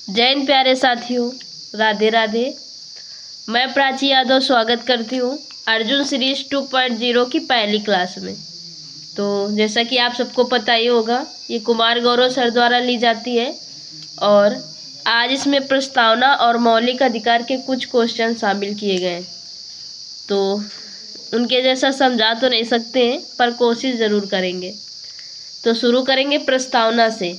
जय हिंद प्यारे साथियों, राधे राधे। मैं प्राची यादव स्वागत करती हूँ अर्जुन सीरीज 2.0 की पहली क्लास में। तो जैसा कि आप सबको पता ही होगा, ये कुमार गौरव सर द्वारा ली जाती है और आज इसमें प्रस्तावना और मौलिक अधिकार के कुछ क्वेश्चन शामिल किए गए हैं। तो उनके जैसा समझा तो नहीं सकते हैं, पर कोशिश ज़रूर करेंगे। तो शुरू करेंगे प्रस्तावना से।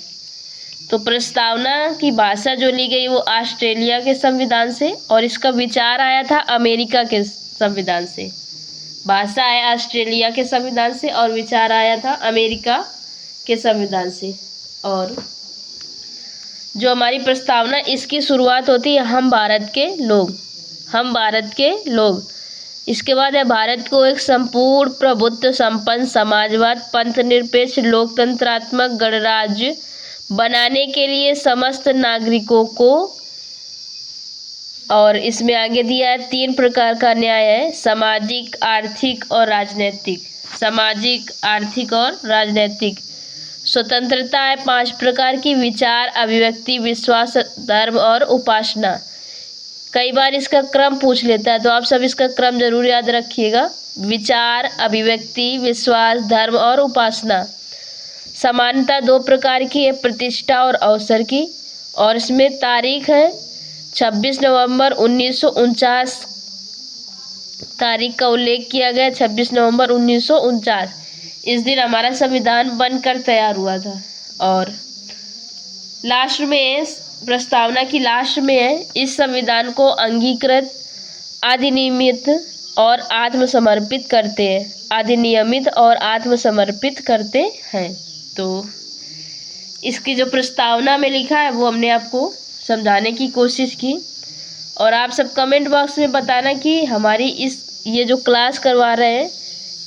तो प्रस्तावना की भाषा जो ली गई वो ऑस्ट्रेलिया के संविधान से और इसका विचार आया था अमेरिका के संविधान से। भाषा है ऑस्ट्रेलिया के संविधान से और विचार आया था अमेरिका के संविधान से। और जो हमारी प्रस्तावना, इसकी शुरुआत होती है हम भारत के लोग, हम भारत के लोग। इसके बाद है भारत को एक संपूर्ण प्रभुत्व संपन्न समाजवाद पंथ निरपेक्ष लोकतंत्रात्मक गणराज्य बनाने के लिए समस्त नागरिकों को, और इसमें आगे दिया है 3 प्रकार का न्याय है, सामाजिक, आर्थिक और राजनैतिक। सामाजिक, आर्थिक और राजनैतिक। स्वतंत्रता है 5 प्रकार की, विचार, अभिव्यक्ति, विश्वास, धर्म और उपासना। कई बार इसका क्रम पूछ लेता है, तो आप सब इसका क्रम जरूर याद रखिएगा। विचार, अभिव्यक्ति, विश्वास, धर्म और उपासना। समानता 2 प्रकार की है, प्रतिष्ठा और अवसर की। और इसमें तारीख है 26 नवंबर 1949, तारीख का उल्लेख किया गया 26 नवंबर 1949। इस दिन हमारा संविधान बनकर तैयार हुआ था। और लास्ट में, प्रस्तावना की लास्ट में है, इस संविधान को अंगीकृत, अधिनियमित और आत्मसमर्पित करते हैं। अधिनियमित और आत्मसमर्पित करते हैं। तो इसकी जो प्रस्तावना में लिखा है वो हमने आपको समझाने की कोशिश की। और आप सब कमेंट बॉक्स में बताना कि हमारी ये जो क्लास करवा रहे हैं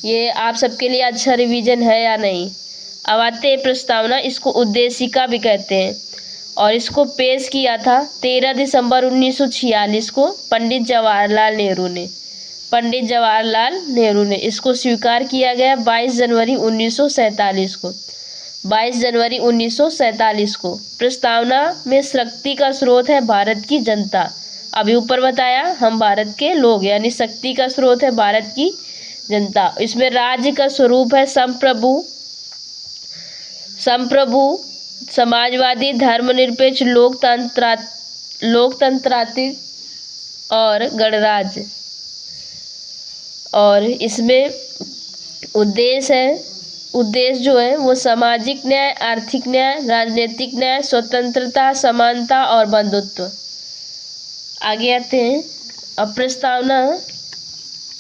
ये आप सबके लिए अच्छा रिवीजन है या नहीं। अब आते हैं प्रस्तावना। इसको उद्देशिका भी कहते हैं और इसको पेश किया था 13 दिसंबर 1946 को पंडित जवाहरलाल नेहरू ने। पंडित जवाहरलाल नेहरू ने इसको स्वीकार किया गया 22 जनवरी 1947 को। 22 जनवरी 1947 को। प्रस्तावना में शक्ति का स्रोत है भारत की जनता। अभी ऊपर बताया हम भारत के लोग, यानी शक्ति का स्रोत है भारत की जनता। इसमें राज्य का स्वरूप है संप्रभु, समाजवादी, धर्मनिरपेक्ष, लोकतंत्रात्मक और गणराज्य। और इसमें उद्देश्य जो है वो सामाजिक न्याय, आर्थिक न्याय, राजनीतिक न्याय, स्वतंत्रता, समानता और बंधुत्व। आगे आते हैं। अब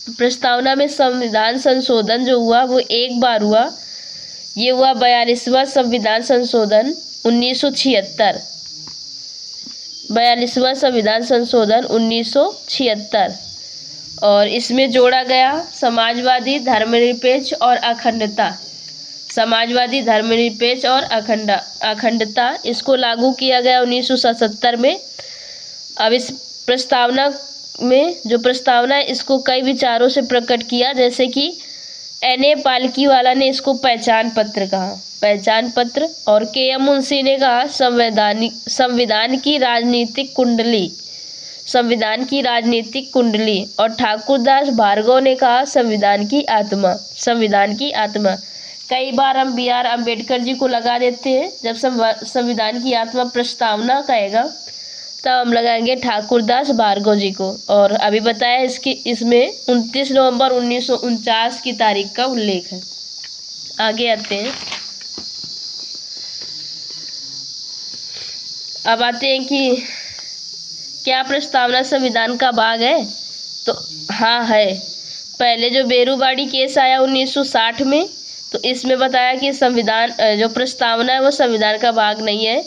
प्रस्तावना में संविधान संशोधन जो हुआ वो एक बार हुआ। ये हुआ 42वां संविधान संशोधन 1976। 42वां संविधान संशोधन 1976। और इसमें जोड़ा गया समाजवादी, धर्मनिरपेक्ष और अखंडता। समाजवादी, धर्मनिरपेक्ष और अखंडता इसको लागू किया गया 1977 में। अब इस प्रस्तावना में जो प्रस्तावना है इसको कई विचारों से प्रकट किया, जैसे कि N.A. पालकीवाला ने इसको पहचान पत्र कहा, पहचान पत्र। और K.M. मुंशी ने कहा संविधान की राजनीतिक कुंडली, संविधान की राजनीतिक कुंडली। और ठाकुरदास भार्गव ने कहा संविधान की आत्मा, संविधान की आत्मा। कई बार हम B.R. अम्बेडकर जी को लगा देते हैं, जब संविधान की आत्मा प्रस्तावना कहेगा तब हम लगाएंगे ठाकुरदास भार्गव जी को। और अभी बताया इसमें 29 नवंबर 1949 की तारीख का उल्लेख है। आगे आते हैं। अब आते हैं कि क्या प्रस्तावना संविधान का भाग है? तो हाँ है। पहले जो बेरूबाड़ी केस आया 1960 में, तो इसमें बताया कि संविधान जो प्रस्तावना है वो संविधान का भाग नहीं है।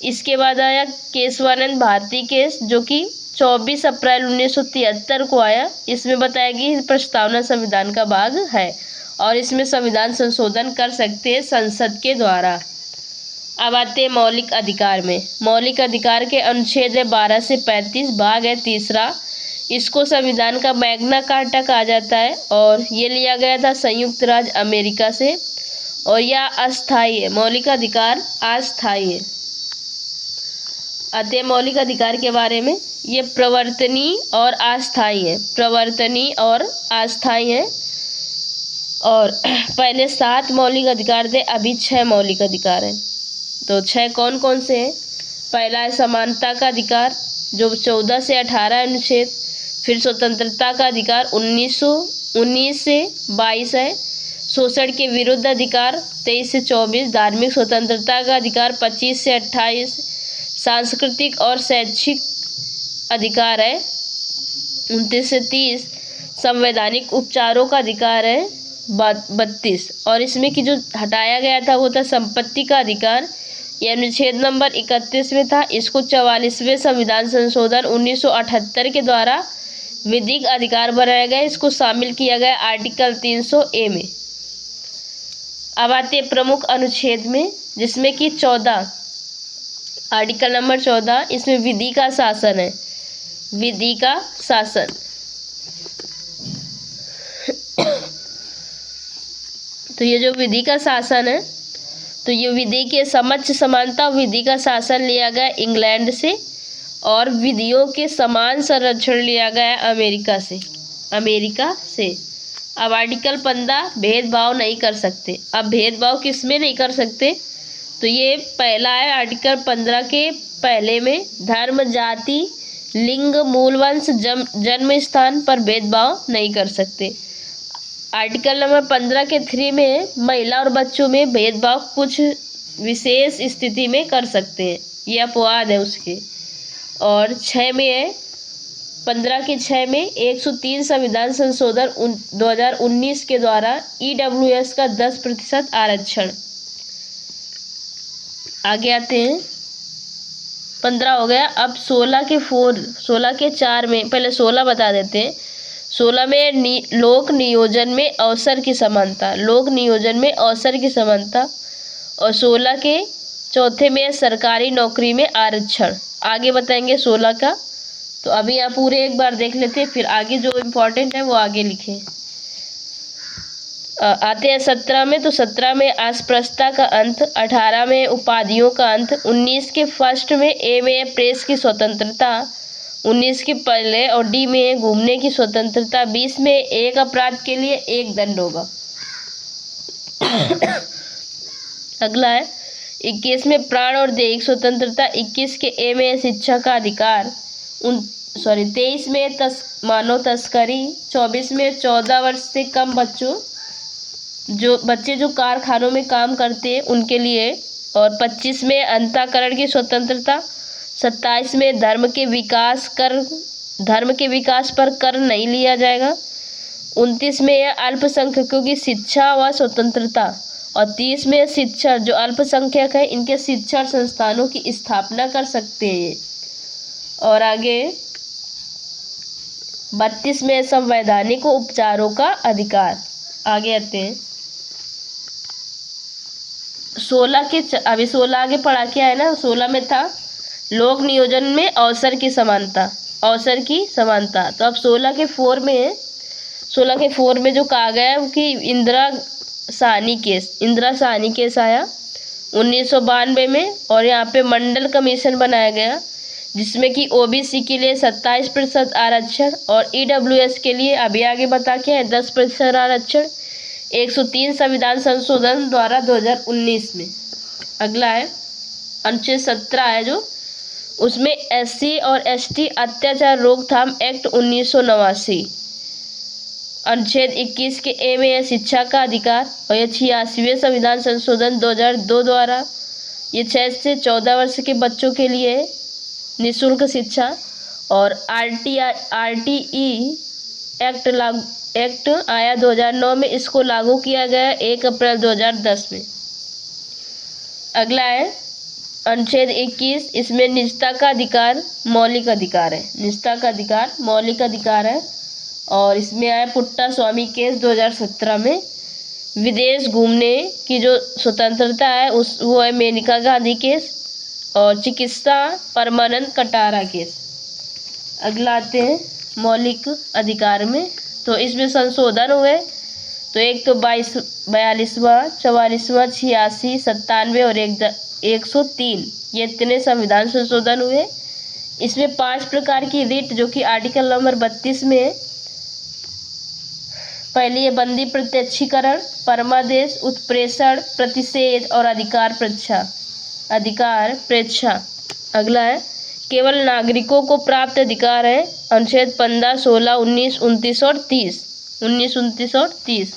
इसके बाद आया केशवानंद भारती केस, जो कि 24 अप्रैल 1973 को आया। इसमें बताया कि प्रस्तावना संविधान का भाग है और इसमें संविधान संशोधन कर सकते हैं संसद के द्वारा। अब आते हैं मौलिक अधिकार में। मौलिक अधिकार के अनुच्छेद है 12 से 35, भाग है 3। इसको संविधान का मैग्ना कार्टा कहा जाता है और ये लिया गया था संयुक्त राज्य अमेरिका से। और यह अस्थायी है, मौलिक अधिकार अस्थायी है। आते हैं मौलिक अधिकार के बारे में। ये प्रवर्तनीय और अस्थायी है, प्रवर्तनीय और अस्थायी है। और पहले 7 मौलिक अधिकार थे, अभी 6 मौलिक अधिकार हैं। तो 6 कौन कौन से हैं? पहला है समानता का अधिकार, जो 14 से 18 अनुच्छेद। फिर स्वतंत्रता का अधिकार 19 से 22 है। शोषण के विरुद्ध अधिकार 23 से 24। धार्मिक स्वतंत्रता का अधिकार 25 से 28। सांस्कृतिक और शैक्षिक अधिकार है 29 से 30। संवैधानिक उपचारों का अधिकार है 32। और इसमें कि जो हटाया गया था वो था संपत्ति का अधिकार, यह अनुच्छेद नंबर 31 में था। इसको 44वें संविधान संशोधन 1978 के द्वारा विधिक अधिकार बनाया गया, इसको शामिल किया गया आर्टिकल 300A में। अब आते हैं प्रमुख अनुच्छेद में, जिसमें कि 14 आर्टिकल नंबर 14, इसमें विधि का शासन है, विधि का शासन। तो ये जो विधि का शासन है, तो ये विधि के समक्ष समानता विधि का शासन लिया गया इंग्लैंड से, और विधियों के समान संरक्षण लिया गया अमेरिका से। अब आर्टिकल 15 भेदभाव नहीं कर सकते। अब भेदभाव किस में नहीं कर सकते? तो ये पहला है आर्टिकल 15 के पहले में, धर्म, जाति, लिंग, मूलवंश, जन्म स्थान पर भेदभाव नहीं कर सकते। आर्टिकल नंबर 15 के 3 में महिला और बच्चों में भेदभाव कुछ विशेष स्थिति में कर सकते हैं, ये अपवाद है उसके। और 6 में है 15 के 6 में 103 संविधान संशोधन 2019 के द्वारा EWS का 10% आरक्षण। आगे आते हैं, 15 हो गया। अब 16 के 4 में, पहले 16 बता देते हैं। 16 में लोक नियोजन में अवसर की समानता, लोक नियोजन में अवसर की समानता। और 16 के चौथे में सरकारी नौकरी में आरक्षण। आगे बताएंगे 16 का, तो अभी यहाँ पूरे एक बार देख लेते हैं, फिर आगे जो इम्पोर्टेंट है वो आगे लिखें। आते हैं 17 में, तो 17 में अस्पृश्यता का अंत, 18 में उपाधियों का अंत, 19 के फर्स्ट में ए में प्रेस की स्वतंत्रता, 19 के पहले और डी में घूमने की स्वतंत्रता, 20 में एक अपराध के लिए एक दंड होगा। अगला है 21 में प्राण और दैहिक स्वतंत्रता, 21 के ए में शिक्षा का अधिकार, 23 में मानव तस्करी, 24 में 14 वर्ष से कम बच्चे जो कारखानों में काम करते हैं उनके लिए, और 25 में अंतःकरण की स्वतंत्रता, 27 में धर्म के विकास पर कर नहीं लिया जाएगा, 29 में अल्पसंख्यकों की शिक्षा व स्वतंत्रता, और 30 में शिक्षण जो अल्पसंख्यक है इनके शिक्षण संस्थानों की स्थापना कर सकते हैं। और आगे 32 में संवैधानिक उपचारों का अधिकार। आगे आते हैं 16 के, अभी 16 आगे पढ़ा क्या है ना, 16 में था लोक नियोजन में अवसर की समानता। तो अब 16 के 4 में है, 16 के 4 में जो कहा गया है कि इंदिरा साहनी केस आया 1992 में, और यहाँ पे मंडल कमीशन बनाया गया जिसमें कि OBC के लिए 27% आरक्षण और EWS के लिए अभी आगे बता के है 10% आरक्षण 103 संविधान संशोधन द्वारा 2019 में। अगला है अनुच्छेद 17 है जो, उसमें SC और ST अत्याचार रोकथाम एक्ट 1989। अनुच्छेद 21 के ए में है शिक्षा का अधिकार, और यह 86वें संविधान संशोधन 2002 द्वारा ये 6 से 14 वर्ष के बच्चों के लिए निःशुल्क शिक्षा। और RTE एक्ट आया 2009 में, इसको लागू किया गया 1 अप्रैल 2010 में। अगला है अनुच्छेद 21, इसमें निजता का अधिकार मौलिक अधिकार है, निजता का अधिकार मौलिक अधिकार है। और इसमें आया पुट्टा स्वामी केस 2017 में। विदेश घूमने की जो स्वतंत्रता है वो है मेनका गांधी केस, और चिकित्सा परमानंद कटारा केस। अगला आते हैं मौलिक अधिकार में, तो इसमें संशोधन हुए, तो तो एक तो 42वां, 44वां, 86, 97 और 103, ये इतने संविधान संशोधन हुए। इसमें 5 प्रकार की रिट जो कि आर्टिकल नंबर 32 में है। पहली है बंदी प्रत्यक्षीकरण, परमादेश, उत्प्रेषण, प्रतिषेध और अधिकार प्रेक्षा। अगला है केवल नागरिकों को प्राप्त अधिकार है, अनुच्छेद 15, 16, 19, 29 और 30।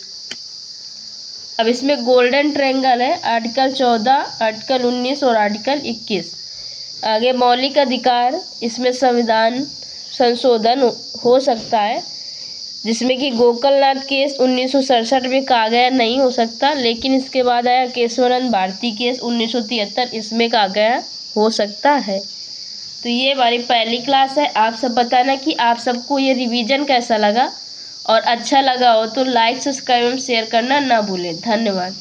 अब इसमें गोल्डन ट्रायंगल है, आर्टिकल 14, आर्टिकल 19 और आर्टिकल 21। आगे मौलिक अधिकार, इसमें संविधान संशोधन हो सकता है, जिसमें कि गोकलनाथ केस 1967 में कहा गया नहीं हो सकता, लेकिन इसके बाद आया केशवानंद भारती केस 1973, इसमें कहा गया हो सकता है। तो ये हमारी पहली क्लास है। आप सब बताना कि आप सबको ये रिवीजन कैसा लगा, और अच्छा लगा हो तो लाइक, सब्सक्राइब एवं शेयर करना ना भूलें। धन्यवाद।